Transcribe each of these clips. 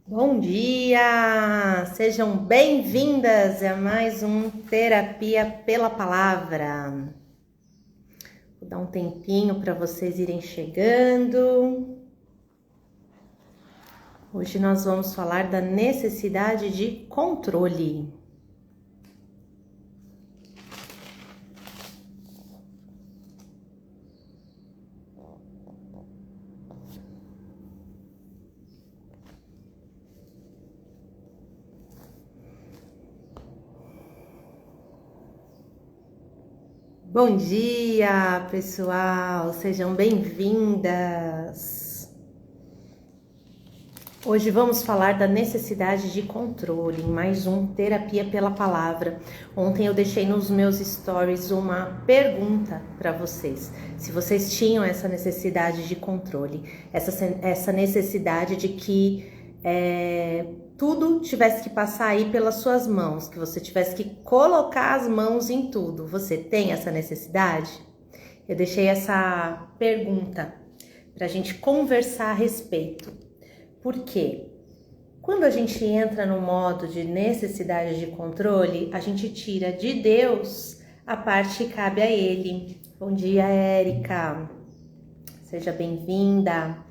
Bom dia! Sejam bem-vindas a mais um Terapia pela Palavra. Vou dar um tempinho para vocês irem chegando. Hoje nós vamos falar da necessidade de controle. Bom dia, pessoal! Sejam bem-vindas! Hoje vamos falar da necessidade de controle, em mais um Terapia pela Palavra. Ontem eu deixei nos meus stories uma pergunta para vocês. Se vocês tinham essa necessidade de controle, essa necessidade de que tudo tivesse que passar aí pelas suas mãos, que você tivesse que colocar as mãos em tudo. Você tem essa necessidade? Eu deixei essa pergunta para a gente conversar a respeito. Por quê? Quando a gente entra no modo de necessidade de controle, a gente tira de Deus a parte que cabe a Ele. Bom dia, Érica. Seja bem-vinda.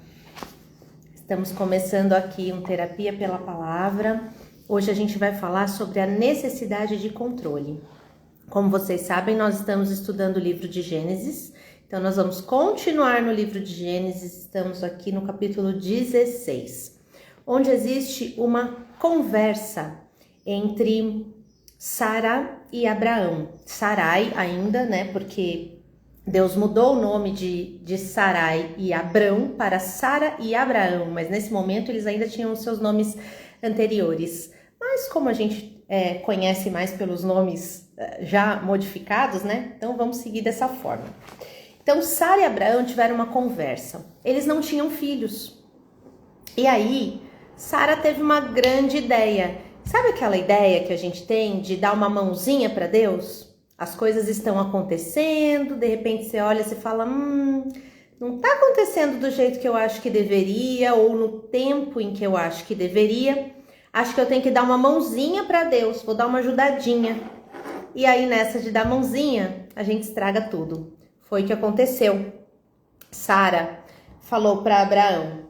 Estamos começando aqui um Terapia pela Palavra. Hoje a gente vai falar sobre a necessidade de controle. Como vocês sabem, nós estamos estudando o livro de Gênesis. Então, nós vamos continuar no livro de Gênesis. Estamos aqui no capítulo 16, onde existe uma conversa entre Sara e Abraão. Sarai ainda, né? Porque Deus mudou o nome de Sarai e Abrão para Sara e Abraão, mas nesse momento eles ainda tinham os seus nomes anteriores. Mas como a gente conhece mais pelos nomes já modificados, né? Então vamos seguir dessa forma. Então Sara e Abraão tiveram uma conversa. Eles não tinham filhos. E aí Sara teve uma grande ideia. Sabe aquela ideia que a gente tem de dar uma mãozinha para Deus? As coisas estão acontecendo, de repente você olha e fala, não está acontecendo do jeito que eu acho que deveria, ou no tempo em que eu acho que deveria. Acho que eu tenho que dar uma mãozinha para Deus, vou dar uma ajudadinha. E aí nessa de dar mãozinha, a gente estraga tudo. Foi o que aconteceu. Sara falou para Abraão,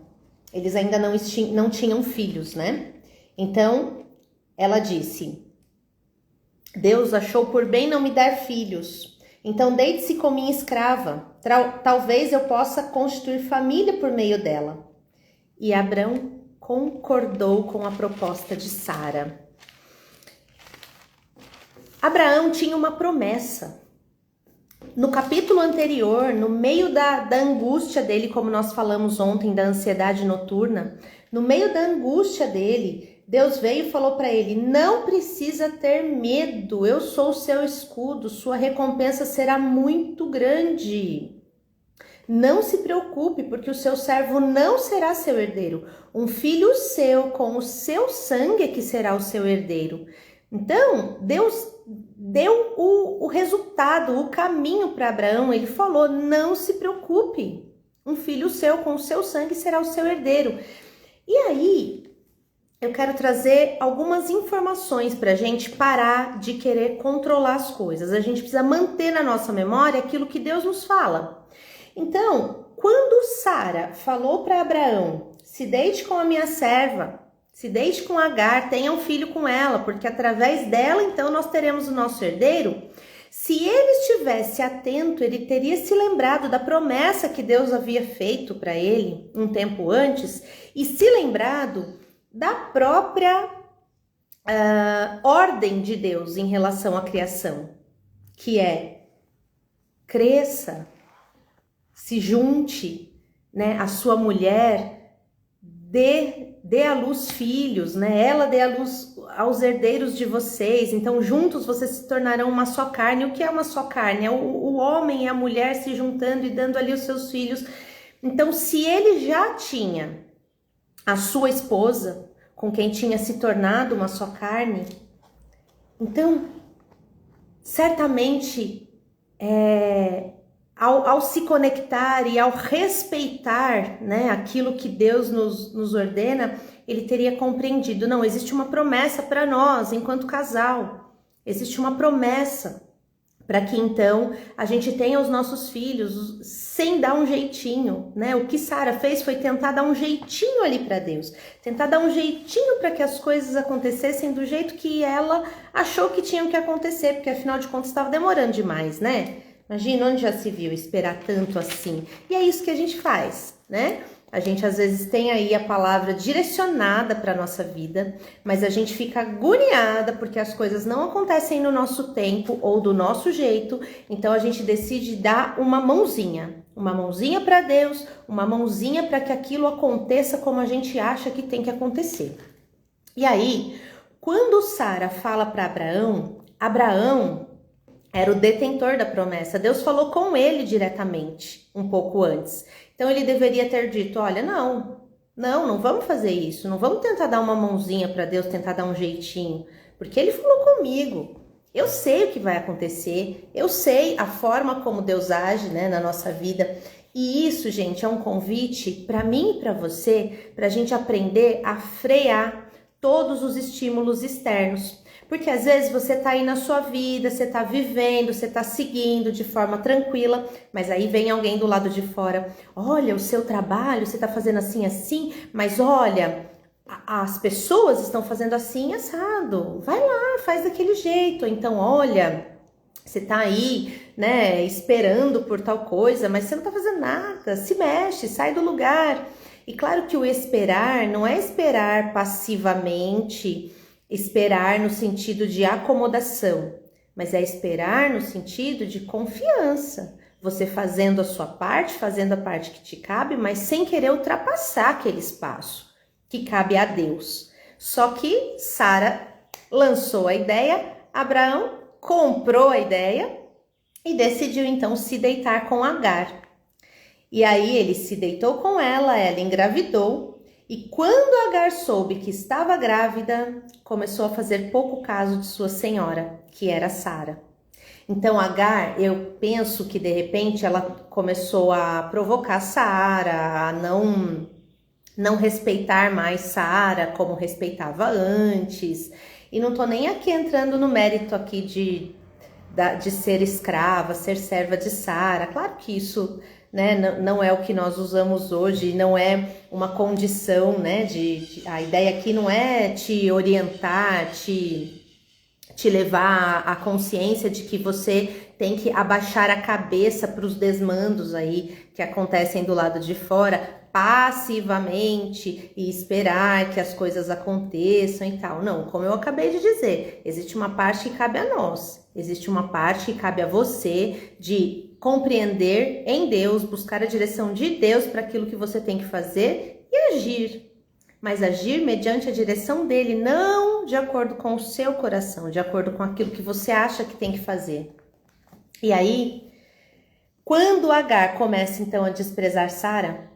eles ainda não tinham filhos, né? Então ela disse, Deus achou por bem não me dar filhos, então deite-se com minha escrava, talvez eu possa constituir família por meio dela. E Abrão concordou com a proposta de Sara. Abraão tinha uma promessa. No capítulo anterior, no meio da angústia dele, como nós falamos ontem, da ansiedade noturna, no meio da angústia dele, Deus veio e falou para ele, não precisa ter medo, eu sou o seu escudo, sua recompensa será muito grande. Não se preocupe, porque o seu servo não será seu herdeiro. Um filho seu, com o seu sangue, é que será o seu herdeiro. Então, Deus deu o resultado, o caminho para Abraão. Ele falou, não se preocupe, um filho seu, com o seu sangue, será o seu herdeiro. E aí, eu quero trazer algumas informações para a gente parar de querer controlar as coisas. A gente precisa manter na nossa memória aquilo que Deus nos fala. Então, quando Sara falou para Abraão, se deite com a minha serva, se deite com Agar, tenha um filho com ela, porque através dela, então, nós teremos o nosso herdeiro. Se ele estivesse atento, ele teria se lembrado da promessa que Deus havia feito para ele um tempo antes e se lembrado da própria ordem de Deus em relação à criação, que é cresça, se junte, né, a sua mulher, dê à luz filhos, né, ela dê à luz aos herdeiros de vocês, então juntos vocês se tornarão uma só carne. O que é uma só carne? É o homem e a mulher se juntando e dando ali os seus filhos. Então, se ele já tinha a sua esposa, com quem tinha se tornado uma só carne, então, certamente, ao se conectar e ao respeitar, né, aquilo que Deus nos ordena, ele teria compreendido, não, existe uma promessa para nós, enquanto casal, existe uma promessa para que então a gente tenha os nossos filhos sem dar um jeitinho, né? O que Sara fez foi tentar dar um jeitinho ali para Deus, tentar dar um jeitinho para que as coisas acontecessem do jeito que ela achou que tinham que acontecer, porque afinal de contas estava demorando demais, né? Imagina, onde já se viu esperar tanto assim? E é isso que a gente faz, né? A gente às vezes tem aí a palavra direcionada para a nossa vida, mas a gente fica agoniada porque as coisas não acontecem no nosso tempo ou do nosso jeito, então a gente decide dar uma mãozinha para Deus, uma mãozinha para que aquilo aconteça como a gente acha que tem que acontecer. E aí, quando Sara fala para Abraão, Abraão era o detentor da promessa, Deus falou com ele diretamente, um pouco antes. Então ele deveria ter dito, olha, não vamos fazer isso, não vamos tentar dar uma mãozinha para Deus, tentar dar um jeitinho, porque ele falou comigo, eu sei o que vai acontecer, eu sei a forma como Deus age, né, na nossa vida, e isso, gente, é um convite para mim e para você, para a gente aprender a frear todos os estímulos externos. Porque às vezes você tá aí na sua vida, você tá vivendo, você tá seguindo de forma tranquila, mas aí vem alguém do lado de fora, olha, o seu trabalho, você tá fazendo assim, mas olha, as pessoas estão fazendo assim, assado, vai lá, faz daquele jeito, então olha, você tá aí, né, esperando por tal coisa, mas você não tá fazendo nada, se mexe, sai do lugar. E claro que o esperar não é esperar passivamente, esperar no sentido de acomodação, mas é esperar no sentido de confiança. Você fazendo a sua parte, fazendo a parte que te cabe, mas sem querer ultrapassar aquele espaço que cabe a Deus. Só que Sara lançou a ideia, Abraão comprou a ideia e decidiu então se deitar com Agar. E aí ele se deitou com ela engravidou. E quando Agar soube que estava grávida, começou a fazer pouco caso de sua senhora, que era Sara. Então Agar, eu penso que de repente ela começou a provocar Sara, a não respeitar mais Sara como respeitava antes. E não tô nem aqui entrando no mérito aqui de ser escrava, ser serva de Sara. Claro que isso, né, não é o que nós usamos hoje, não é uma condição, né, a ideia aqui não é te orientar, te levar à consciência de que você tem que abaixar a cabeça para os desmandos aí que acontecem do lado de fora, passivamente e esperar que as coisas aconteçam e tal. Não, como eu acabei de dizer, existe uma parte que cabe a nós, existe uma parte que cabe a você de compreender em Deus, buscar a direção de Deus para aquilo que você tem que fazer e agir. Mas agir mediante a direção dele, não de acordo com o seu coração, de acordo com aquilo que você acha que tem que fazer. E aí, quando Agar começa então a desprezar Sara,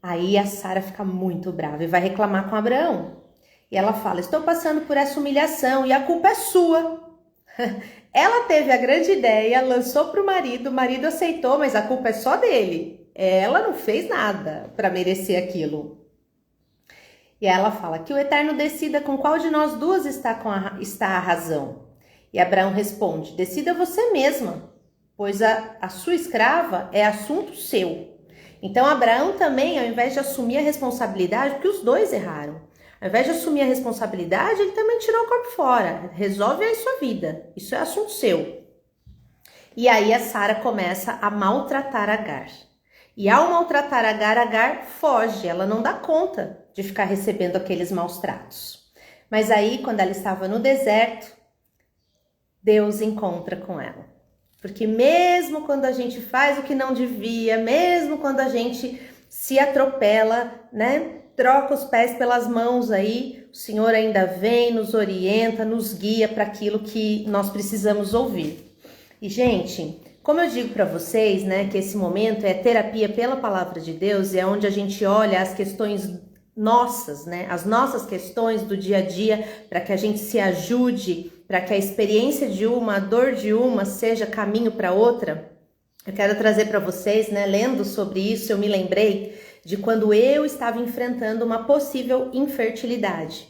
aí a Sara fica muito brava e vai reclamar com Abraão. E ela fala, estou passando por essa humilhação e a culpa é sua. Ela teve a grande ideia, lançou para o marido aceitou, mas a culpa é só dele. Ela não fez nada para merecer aquilo. E ela fala, que o Eterno decida com qual de nós duas está a razão. E Abraão responde, decida você mesma, pois a sua escrava é assunto seu. Então Abraão também, ao invés de assumir a responsabilidade, porque os dois erraram, ao invés de assumir a responsabilidade, ele também tirou o corpo fora. Resolve aí sua vida. Isso é assunto seu. E aí a Sara começa a maltratar Agar. E ao maltratar Agar, Agar foge. Ela não dá conta de ficar recebendo aqueles maus tratos. Mas aí, quando ela estava no deserto, Deus encontra com ela. Porque mesmo quando a gente faz o que não devia, mesmo quando a gente se atropela, né? Troca os pés pelas mãos aí, o Senhor ainda vem, nos orienta, nos guia para aquilo que nós precisamos ouvir. E, gente, como eu digo para vocês, né, que esse momento é terapia pela palavra de Deus, e é onde a gente olha as questões nossas, né, as nossas questões do dia a dia, para que a gente se ajude, para que a experiência de uma, a dor de uma, seja caminho para outra. Eu quero trazer para vocês, né, lendo sobre isso, eu me lembrei de quando eu estava enfrentando uma possível infertilidade.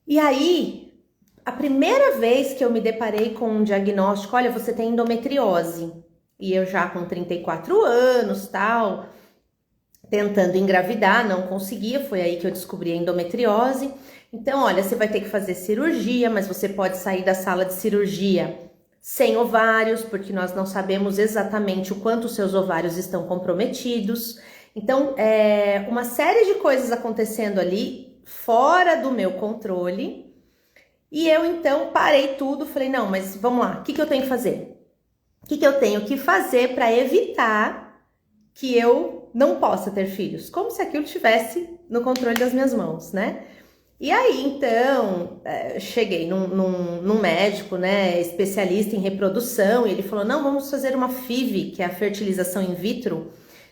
E aí, a primeira vez que eu me deparei com um diagnóstico, olha, você tem endometriose. E eu já com 34 anos, tal, tentando engravidar, não conseguia, foi aí que eu descobri a endometriose. Então, olha, você vai ter que fazer cirurgia, mas você pode sair da sala de cirurgia sem ovários, porque nós não sabemos exatamente o quanto os seus ovários estão comprometidos. Então, uma série de coisas acontecendo ali, fora do meu controle. E eu, então, parei tudo, falei, não, mas vamos lá, o que eu tenho que fazer? O que eu tenho que fazer para evitar que eu não possa ter filhos? Como se aquilo estivesse no controle das minhas mãos, né? E aí, então, cheguei num médico, né, especialista em reprodução, e ele falou, não, vamos fazer uma FIV, que é a fertilização in vitro.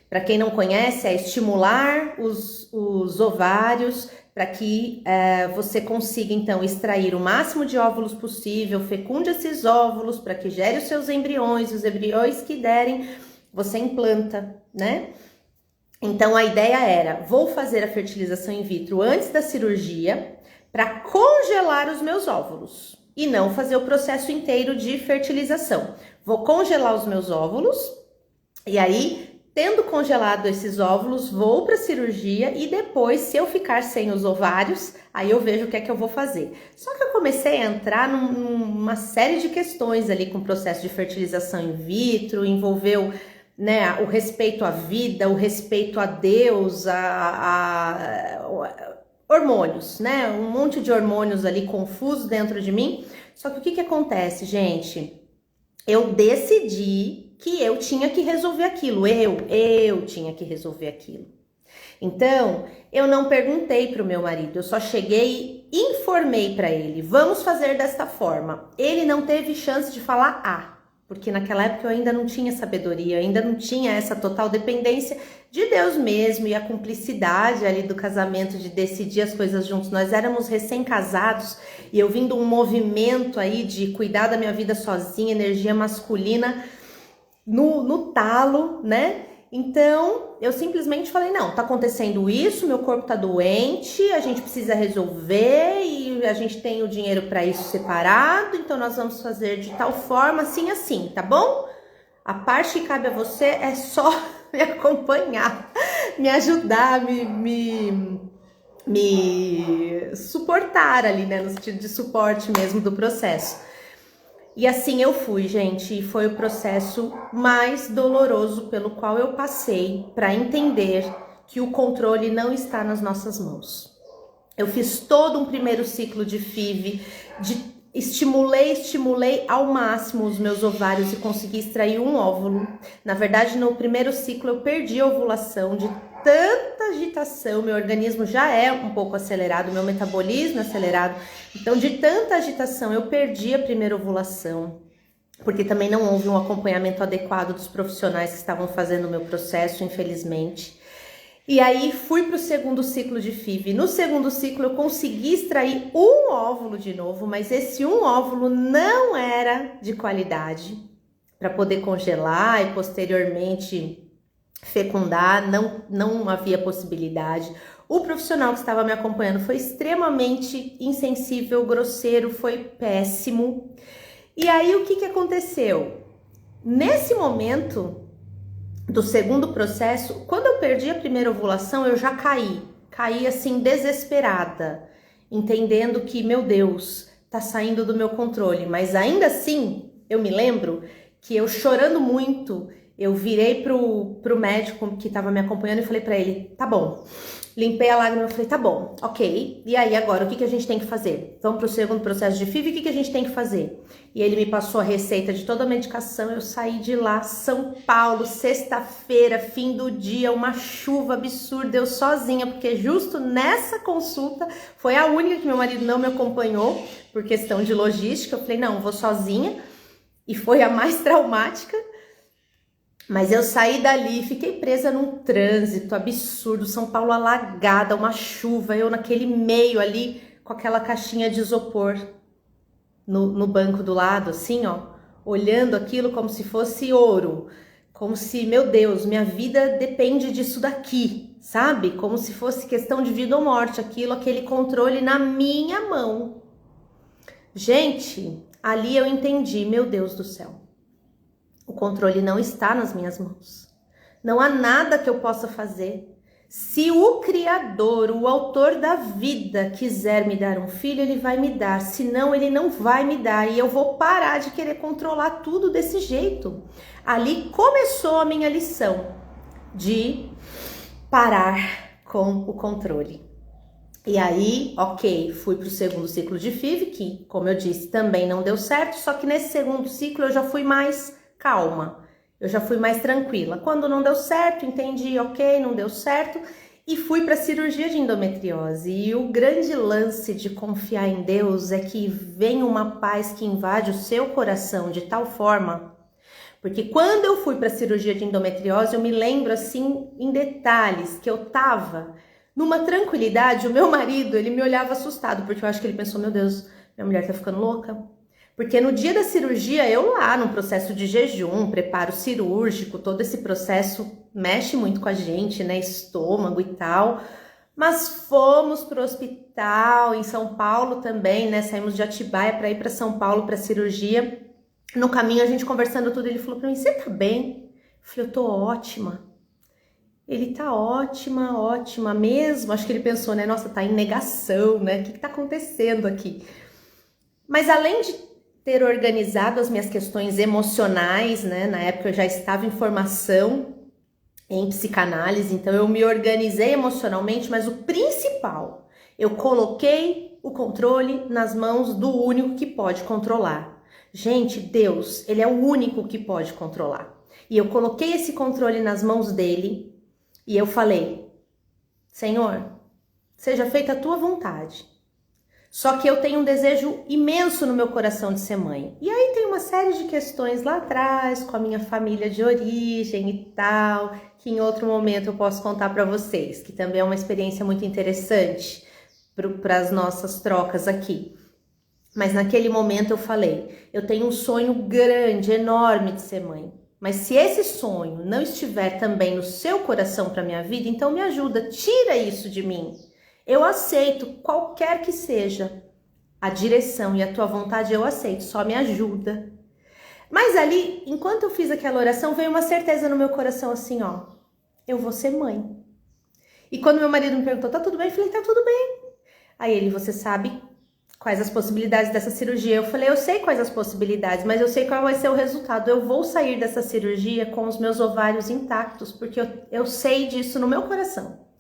Para quem não conhece, é estimular os ovários para que você consiga, então, extrair o máximo de óvulos possível, fecunde esses óvulos para que gere os seus embriões, os embriões que derem, você implanta, né? Então, a ideia era, vou fazer a fertilização in vitro antes da cirurgia para congelar os meus óvulos e não fazer o processo inteiro de fertilização. Vou congelar os meus óvulos e aí, tendo congelado esses óvulos, vou para a cirurgia e depois, se eu ficar sem os ovários, aí eu vejo o que é que eu vou fazer. Só que eu comecei a entrar numa série de questões ali com o processo de fertilização in vitro, envolveu, né, o respeito à vida, o respeito a Deus, hormônios, né? Um monte de hormônios ali confusos dentro de mim. Só que o que acontece, gente? Eu decidi que eu tinha que resolver aquilo. Eu tinha que resolver aquilo. Então, eu não perguntei para o meu marido, eu só cheguei e informei para ele, vamos fazer desta forma. Ele não teve chance de falar porque naquela época eu ainda não tinha sabedoria, eu ainda não tinha essa total dependência de Deus mesmo e a cumplicidade ali do casamento, de decidir as coisas juntos. Nós éramos recém-casados e eu vim de um movimento aí de cuidar da minha vida sozinha, energia masculina no talo, né? Então, eu simplesmente falei, não, tá acontecendo isso, meu corpo tá doente, a gente precisa resolver e a gente tem o dinheiro para isso separado, então nós vamos fazer de tal forma, assim, tá bom? A parte que cabe a você é só me acompanhar, me ajudar, me suportar ali, né, no sentido de suporte mesmo do processo. E assim eu fui, gente, e foi o processo mais doloroso pelo qual eu passei para entender que o controle não está nas nossas mãos. Eu fiz todo um primeiro ciclo de FIV, estimulei ao máximo os meus ovários e consegui extrair um óvulo. Na verdade, no primeiro ciclo eu perdi a ovulação de tanta agitação, meu organismo já é um pouco acelerado, meu metabolismo é acelerado, então de tanta agitação eu perdi a primeira ovulação, porque também não houve um acompanhamento adequado dos profissionais que estavam fazendo o meu processo, infelizmente. E aí fui para o segundo ciclo de FIV. No segundo ciclo eu consegui extrair um óvulo de novo, mas esse um óvulo não era de qualidade para poder congelar e posteriormente fecundar, não havia possibilidade. O profissional que estava me acompanhando foi extremamente insensível, grosseiro, foi péssimo. E aí o que aconteceu? Nesse momento do segundo processo, quando eu perdi a primeira ovulação, eu já caí assim desesperada, entendendo que, meu Deus, tá saindo do meu controle, mas ainda assim, eu me lembro que eu chorando muito, eu virei pro médico que estava me acompanhando e falei para ele, tá bom. Limpei a lágrima e falei, tá bom, ok. E aí agora, o que a gente tem que fazer? Vamos pro segundo processo de FIV, o que a gente tem que fazer? E ele me passou a receita de toda a medicação, eu saí de lá, São Paulo, sexta-feira, fim do dia, uma chuva absurda, eu sozinha, porque justo nessa consulta, foi a única que meu marido não me acompanhou, por questão de logística, eu falei, não, vou sozinha, e foi a mais traumática. Mas eu saí dali, fiquei presa num trânsito absurdo, São Paulo alagada, uma chuva, eu naquele meio ali, com aquela caixinha de isopor no banco do lado, assim, ó, olhando aquilo como se fosse ouro, Como se, meu Deus, minha vida depende disso daqui, sabe? Como se fosse questão de vida ou morte, aquele controle na minha mão. Gente, ali eu entendi, meu Deus do céu. O controle não está nas minhas mãos. Não há nada que eu possa fazer. Se o Criador, o autor da vida, quiser me dar um filho, ele vai me dar. Senão, ele não vai me dar. E eu vou parar de querer controlar tudo desse jeito. Ali começou a minha lição de parar com o controle. E aí, ok, fui para o segundo ciclo de FIV, que, como eu disse, também não deu certo. Só que nesse segundo ciclo eu já fui mais calma. Eu já fui mais tranquila. Quando não deu certo, entendi, ok, não deu certo. E fui para a cirurgia de endometriose. E o grande lance de confiar em Deus é que vem uma paz que invade o seu coração de tal forma. Porque quando eu fui para a cirurgia de endometriose, eu me lembro assim, em detalhes, que eu tava numa tranquilidade. O meu marido, ele me olhava assustado, porque eu acho que ele pensou, meu Deus, minha mulher tá ficando louca. Porque no dia da cirurgia, eu lá no processo de jejum, preparo cirúrgico, todo esse processo mexe muito com a gente, né? Estômago e tal. Mas fomos pro hospital em São Paulo também, né? Saímos de Atibaia para ir para São Paulo para cirurgia. No caminho, a gente conversando tudo, ele falou para mim, você tá bem? Eu falei, eu tô ótima. Ele tá ótima, ótima mesmo. Acho que ele pensou, né? Nossa, tá em negação, né? O que tá acontecendo aqui? Mas além de ter organizado as minhas questões emocionais, né? Na época eu já estava em formação em psicanálise, então eu me organizei emocionalmente, mas o principal, eu coloquei o controle nas mãos do único que pode controlar. Gente, Deus, ele é o único que pode controlar. E eu coloquei esse controle nas mãos dele e eu falei, Senhor, seja feita a tua vontade. Só que eu tenho um desejo imenso no meu coração de ser mãe. E aí tem uma série de questões lá atrás, com a minha família de origem e tal, que em outro momento eu posso contar para vocês, que também é uma experiência muito interessante para as nossas trocas aqui. Mas naquele momento eu falei, eu tenho um sonho grande, enorme de ser mãe. Mas se esse sonho não estiver também no seu coração para minha vida, então me ajuda, tira isso de mim. Eu aceito qualquer que seja a direção e a tua vontade, eu aceito, só me ajuda. Mas ali, enquanto eu fiz aquela oração, veio uma certeza no meu coração assim, ó, eu vou ser mãe. E quando meu marido me perguntou, tá tudo bem? Eu falei, tá tudo bem. Aí ele, você sabe quais as possibilidades dessa cirurgia? Eu falei, eu sei quais as possibilidades, mas eu sei qual vai ser o resultado. Eu vou sair dessa cirurgia com os meus ovários intactos, porque eu sei disso no meu coração.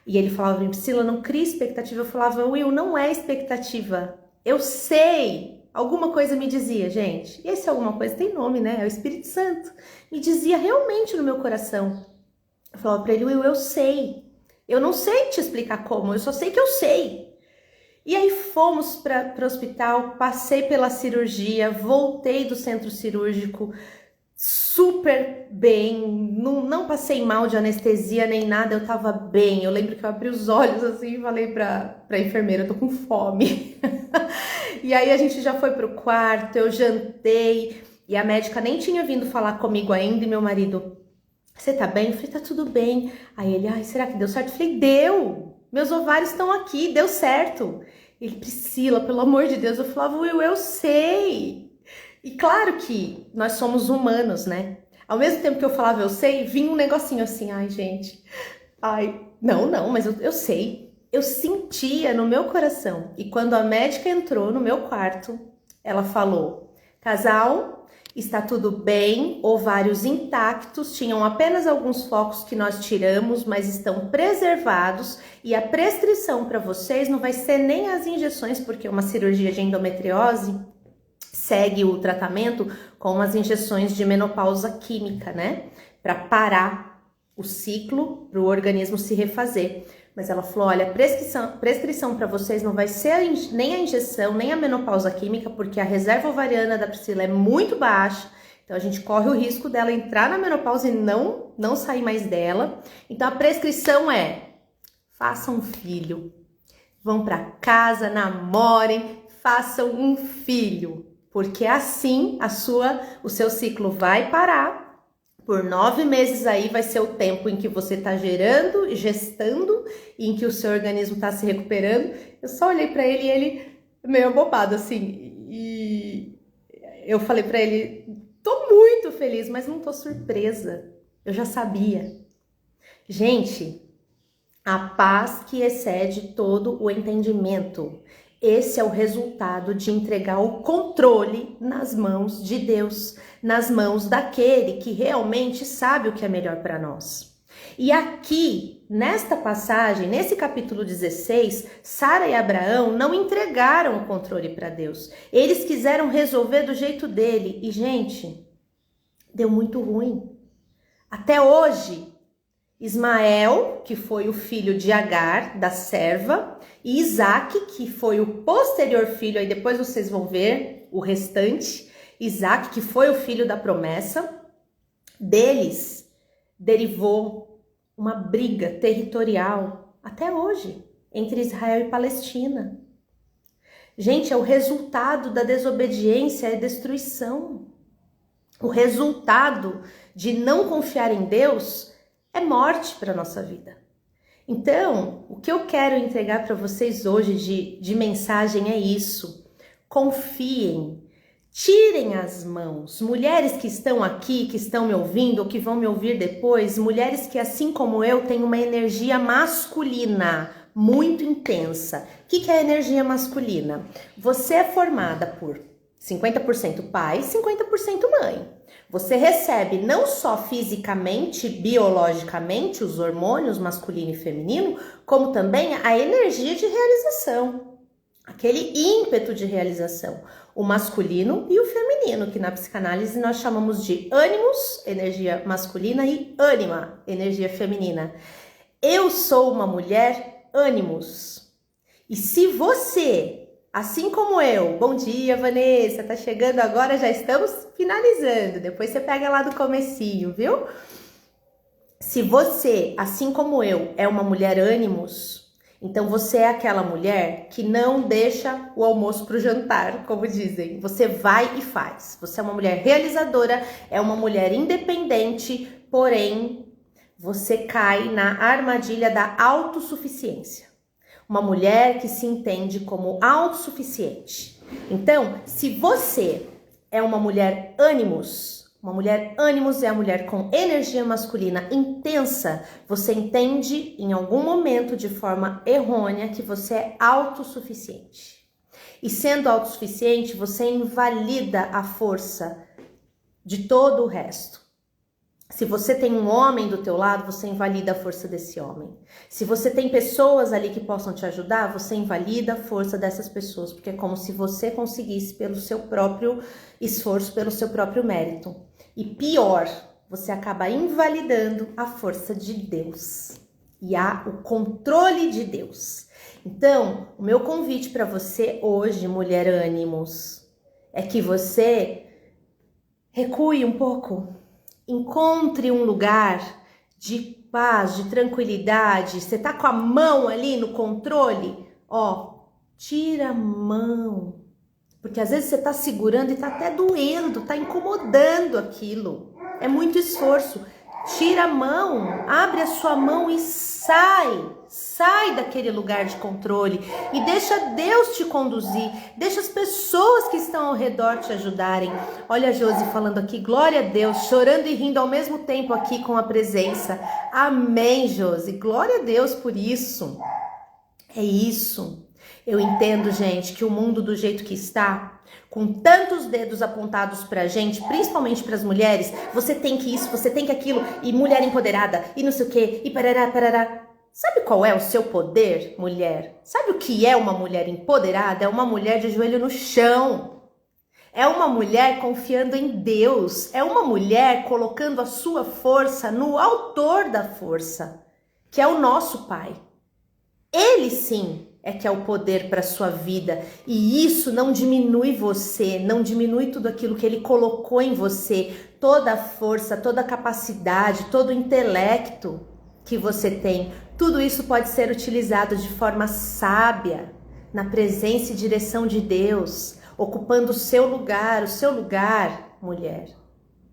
E ele falava, Priscila, não cria expectativa. Eu falava, Will, não é expectativa. Eu sei. Alguma coisa me dizia, gente. E esse alguma coisa tem nome, né? É o Espírito Santo. Me dizia realmente no meu coração. Eu falava para ele, Will, eu sei. Eu não sei te explicar como, eu só sei que eu sei. E aí fomos para o hospital, passei pela cirurgia, voltei do centro cirúrgico, super bem, não passei mal de anestesia nem nada, eu tava bem. Eu lembro que eu abri os olhos assim e falei pra enfermeira, eu tô com fome. E aí a gente já foi pro quarto, eu jantei e a médica nem tinha vindo falar comigo ainda e meu marido, você tá bem? Eu falei, tá tudo bem. Aí ele, ai, será que deu certo? Eu falei, deu, meus ovários estão aqui, deu certo. Ele, Priscila, pelo amor de Deus. Eu falava, Will, eu sei. E claro que nós somos humanos, né? Ao mesmo tempo que eu falava eu sei, vinha um negocinho assim, ai gente, ai, não, mas eu sei. Eu sentia no meu coração. E quando a médica entrou no meu quarto, ela falou, casal, está tudo bem, ovários intactos, tinham apenas alguns focos que nós tiramos, mas estão preservados e a prescrição para vocês não vai ser nem as injeções, porque uma cirurgia de endometriose segue o tratamento com as injeções de menopausa química, né? Para parar o ciclo, para o organismo se refazer. Mas ela falou, olha, prescrição para vocês não vai ser nem a injeção, nem a menopausa química, porque a reserva ovariana da Priscila é muito baixa, então a gente corre o risco dela entrar na menopausa e não sair mais dela. Então a prescrição é, façam um filho, vão para casa, namorem, façam um filho, porque assim o seu ciclo vai parar, Por 9 meses aí vai ser o tempo em que você tá gerando e gestando, e em que o seu organismo tá se recuperando. Eu só olhei pra ele e ele meio abobado, assim, e eu falei pra ele, tô muito feliz, mas não tô surpresa, eu já sabia. Gente, a paz que excede todo o entendimento. Esse é o resultado de entregar o controle nas mãos de Deus, nas mãos daquele que realmente sabe o que é melhor para nós. E aqui, nesta passagem, nesse capítulo 16, Sara e Abraão não entregaram o controle para Deus. Eles quiseram resolver do jeito dele. E, gente, deu muito ruim. Até hoje, Ismael, que foi o filho de Agar, da serva, e Isaac, que foi o posterior filho, aí depois vocês vão ver o restante, Isaac, que foi o filho da promessa, deles derivou uma briga territorial, até hoje, entre Israel e Palestina. Gente, é o resultado da desobediência e destruição. O resultado de não confiar em Deus é morte para a nossa vida. Então, o que eu quero entregar para vocês hoje de mensagem é isso. Confiem, tirem as mãos. Mulheres que estão aqui, que estão me ouvindo ou que vão me ouvir depois, mulheres que assim como eu têm uma energia masculina muito intensa. O que é a energia masculina? Você é formada por 50% pai, 50% mãe. Você recebe não só fisicamente, biologicamente, os hormônios masculino e feminino, como também a energia de realização, aquele ímpeto de realização, o masculino e o feminino, que na psicanálise nós chamamos de ânimos, energia masculina, e ânima, energia feminina. Eu sou uma mulher ânimos. E se você, assim como eu, bom dia Vanessa, tá chegando agora, já estamos finalizando, depois você pega lá do comecinho, viu? Se você, assim como eu, é uma mulher ânimos, então você é aquela mulher que não deixa o almoço pro jantar, como dizem, você vai e faz. Você é uma mulher realizadora, é uma mulher independente, porém você cai na armadilha da autossuficiência. Uma mulher que se entende como autossuficiente. Então, se você é uma mulher ânimos é a mulher com energia masculina intensa, você entende em algum momento de forma errônea que você é autossuficiente. E sendo autossuficiente, você invalida a força de todo o resto. Se você tem um homem do teu lado, você invalida a força desse homem. Se você tem pessoas ali que possam te ajudar, você invalida a força dessas pessoas, porque é como se você conseguisse pelo seu próprio esforço, pelo seu próprio mérito. E pior, você acaba invalidando a força de Deus e o controle de Deus. Então, o meu convite para você hoje, mulher ânimos, é que você recue um pouco. Encontre um lugar de paz, de tranquilidade. Você tá com a mão ali no controle? Tira a mão. Porque às vezes você tá segurando e tá até doendo, tá incomodando aquilo. É muito esforço. Tira a mão, abre a sua mão e sai daquele lugar de controle e deixa Deus te conduzir, deixa as pessoas que estão ao redor te ajudarem. Olha a Josi falando aqui, glória a Deus, chorando e rindo ao mesmo tempo aqui com a presença. Amém, Josi, glória a Deus por isso. É isso. Eu entendo, gente, que o mundo do jeito que está, com tantos dedos apontados pra gente, principalmente pras mulheres, você tem que isso, você tem que aquilo, e mulher empoderada, e não sei o quê, e parará, parará. Sabe qual é o seu poder, mulher? Sabe o que é uma mulher empoderada? É uma mulher de joelho no chão. É uma mulher confiando em Deus. É uma mulher colocando a sua força no autor da força, que é o nosso Pai. Ele sim é que é o poder para a sua vida. E isso não diminui você, não diminui tudo aquilo que ele colocou em você, toda a força, toda a capacidade, todo o intelecto que você tem. Tudo isso pode ser utilizado de forma sábia, na presença e direção de Deus, ocupando o seu lugar, mulher,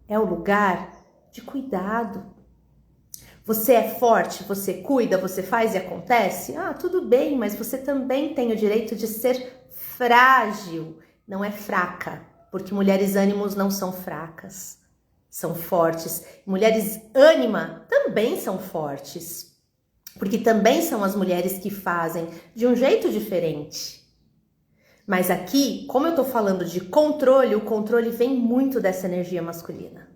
é o lugar de cuidado. Você é forte, você cuida, você faz e acontece? Ah, tudo bem, mas você também tem o direito de ser frágil, não é fraca, porque mulheres ânimos não são fracas, são fortes. Mulheres ânima também são fortes, porque também são as mulheres que fazem de um jeito diferente. Mas aqui, como eu tô falando de controle, o controle vem muito dessa energia masculina.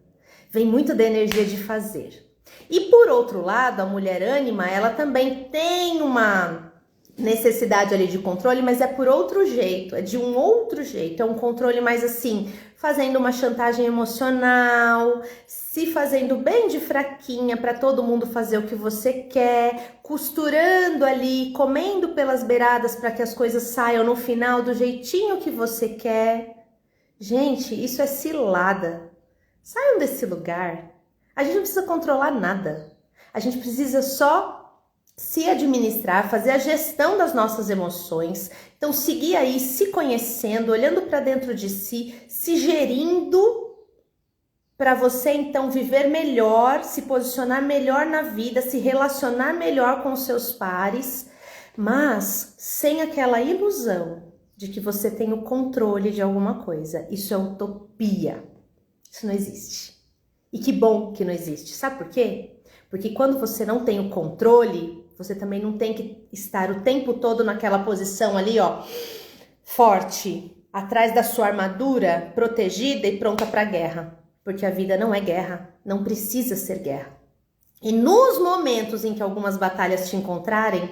Vem muito da energia de fazer. E por outro lado, a mulher ânima, ela também tem uma necessidade ali de controle, mas é por outro jeito, é de um outro jeito, é um controle mais assim, fazendo uma chantagem emocional, se fazendo bem de fraquinha para todo mundo fazer o que você quer, costurando ali, comendo pelas beiradas para que as coisas saiam no final do jeitinho que você quer. Gente, isso é cilada. Saiam desse lugar. A gente não precisa controlar nada. A gente precisa só se administrar, fazer a gestão das nossas emoções. Então, seguir aí, se conhecendo, olhando para dentro de si, se gerindo para você, então, viver melhor, se posicionar melhor na vida, se relacionar melhor com os seus pares, mas sem aquela ilusão de que você tem o controle de alguma coisa. Isso é utopia. Isso não existe. E que bom que não existe. Sabe por quê? Porque quando você não tem o controle, você também não tem que estar o tempo todo naquela posição ali, ó, forte, atrás da sua armadura, protegida e pronta para a guerra. Porque a vida não é guerra, não precisa ser guerra. E nos momentos em que algumas batalhas te encontrarem,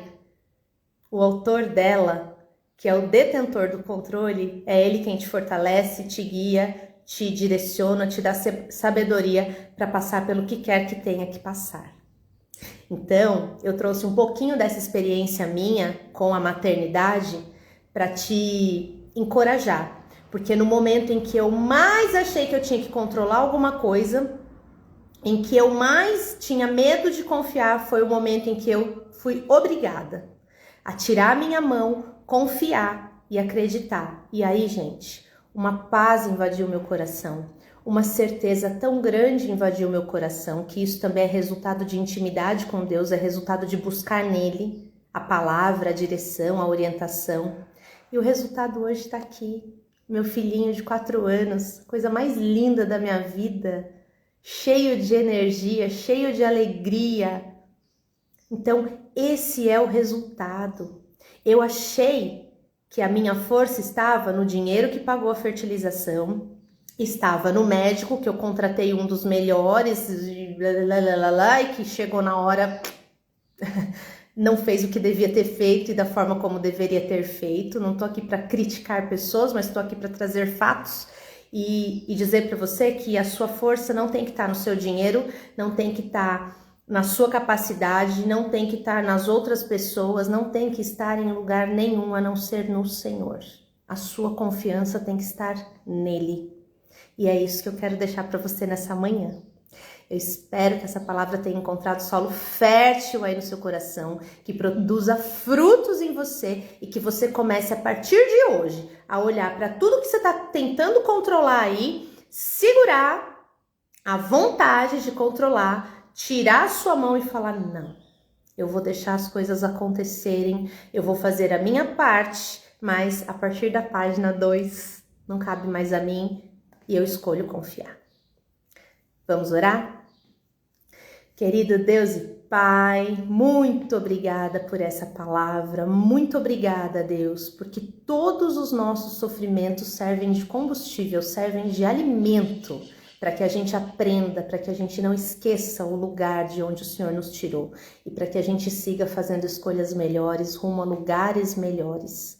o autor dela, que é o detentor do controle, é ele quem te fortalece, te guia, te direciona, te dá sabedoria para passar pelo que quer que tenha que passar. Então, eu trouxe um pouquinho dessa experiência minha com a maternidade para te encorajar. Porque no momento em que eu mais achei que eu tinha que controlar alguma coisa, em que eu mais tinha medo de confiar, foi o momento em que eu fui obrigada a tirar a minha mão, confiar e acreditar. E aí, gente, uma paz invadiu meu coração, uma certeza tão grande invadiu meu coração, que isso também é resultado de intimidade com Deus, é resultado de buscar nele a palavra, a direção, a orientação. E o resultado hoje está aqui. Meu filhinho de 4 anos, coisa mais linda da minha vida, cheio de energia, cheio de alegria. Então, esse é o resultado. Eu achei que a minha força estava no dinheiro que pagou a fertilização, estava no médico, que eu contratei um dos melhores, e que chegou na hora, não fez o que devia ter feito e da forma como deveria ter feito. Não tô aqui para criticar pessoas, mas tô aqui para trazer fatos e dizer para você que a sua força não tem que estar no seu dinheiro, não tem que estar na sua capacidade, não tem que estar nas outras pessoas, não tem que estar em lugar nenhum a não ser no Senhor. A sua confiança tem que estar nele. E é isso que eu quero deixar para você nessa manhã. Eu espero que essa palavra tenha encontrado solo fértil aí no seu coração, que produza frutos em você e que você comece a partir de hoje a olhar para tudo que você está tentando controlar aí, segurar a vontade de controlar, tirar a sua mão e falar: não, eu vou deixar as coisas acontecerem, eu vou fazer a minha parte, mas a partir da página 2 não cabe mais a mim e eu escolho confiar. Vamos orar? Querido Deus e Pai, muito obrigada por essa palavra, muito obrigada, Deus, porque todos os nossos sofrimentos servem de combustível, servem de alimento, para que a gente aprenda, para que a gente não esqueça o lugar de onde o Senhor nos tirou e para que a gente siga fazendo escolhas melhores, rumo a lugares melhores.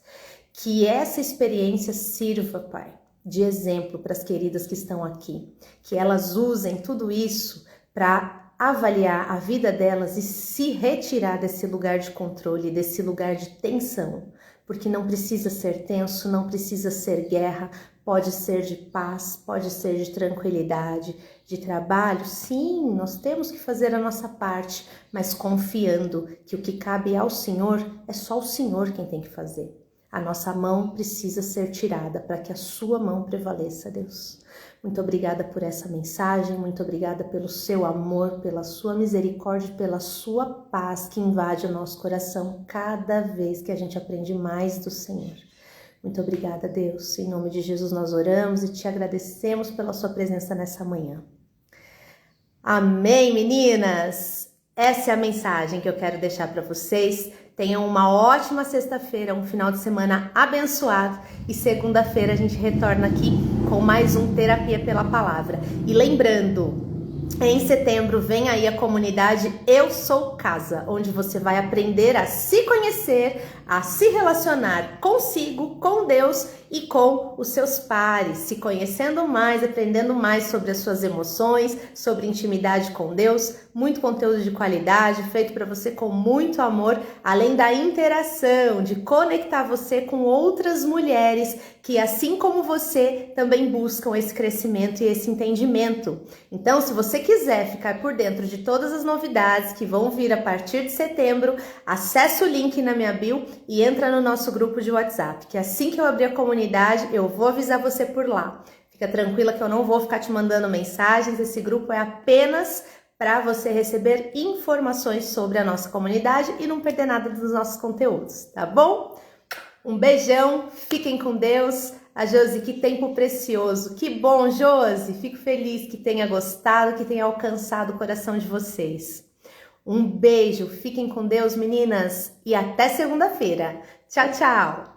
Que essa experiência sirva, Pai, de exemplo para as queridas que estão aqui, que elas usem tudo isso para avaliar a vida delas e se retirar desse lugar de controle, desse lugar de tensão, porque não precisa ser tenso, não precisa ser guerra, pode ser de paz, pode ser de tranquilidade, de trabalho. Sim, nós temos que fazer a nossa parte, mas confiando que o que cabe ao Senhor é só o Senhor quem tem que fazer. A nossa mão precisa ser tirada para que a sua mão prevaleça, Deus. Muito obrigada por essa mensagem, muito obrigada pelo seu amor, pela sua misericórdia, pela sua paz que invade o nosso coração cada vez que a gente aprende mais do Senhor. Muito obrigada, Deus. Em nome de Jesus nós oramos e te agradecemos pela sua presença nessa manhã. Amém, meninas? Essa é a mensagem que eu quero deixar para vocês. Tenham uma ótima sexta-feira, um final de semana abençoado. E segunda-feira a gente retorna aqui com mais um Terapia pela Palavra. E lembrando, em setembro vem aí a comunidade Eu Sou Casa, onde você vai aprender a se conhecer, a se relacionar consigo, com Deus e com os seus pares, se conhecendo mais, aprendendo mais sobre as suas emoções, sobre intimidade com Deus, muito conteúdo de qualidade, feito para você com muito amor, além da interação, de conectar você com outras mulheres que, assim como você, também buscam esse crescimento e esse entendimento. Então, se você quiser ficar por dentro de todas as novidades que vão vir a partir de setembro, acesse o link na minha bio e entra no nosso grupo de WhatsApp, que assim que eu abrir a comunidade, eu vou avisar você por lá. Fica tranquila que eu não vou ficar te mandando mensagens, esse grupo é apenas para você receber informações sobre a nossa comunidade e não perder nada dos nossos conteúdos, tá bom? Um beijão, fiquem com Deus. A Josi, que tempo precioso. Que bom, Josi. Fico feliz que tenha gostado, que tenha alcançado o coração de vocês. Um beijo, fiquem com Deus, meninas, e até segunda-feira. Tchau, tchau!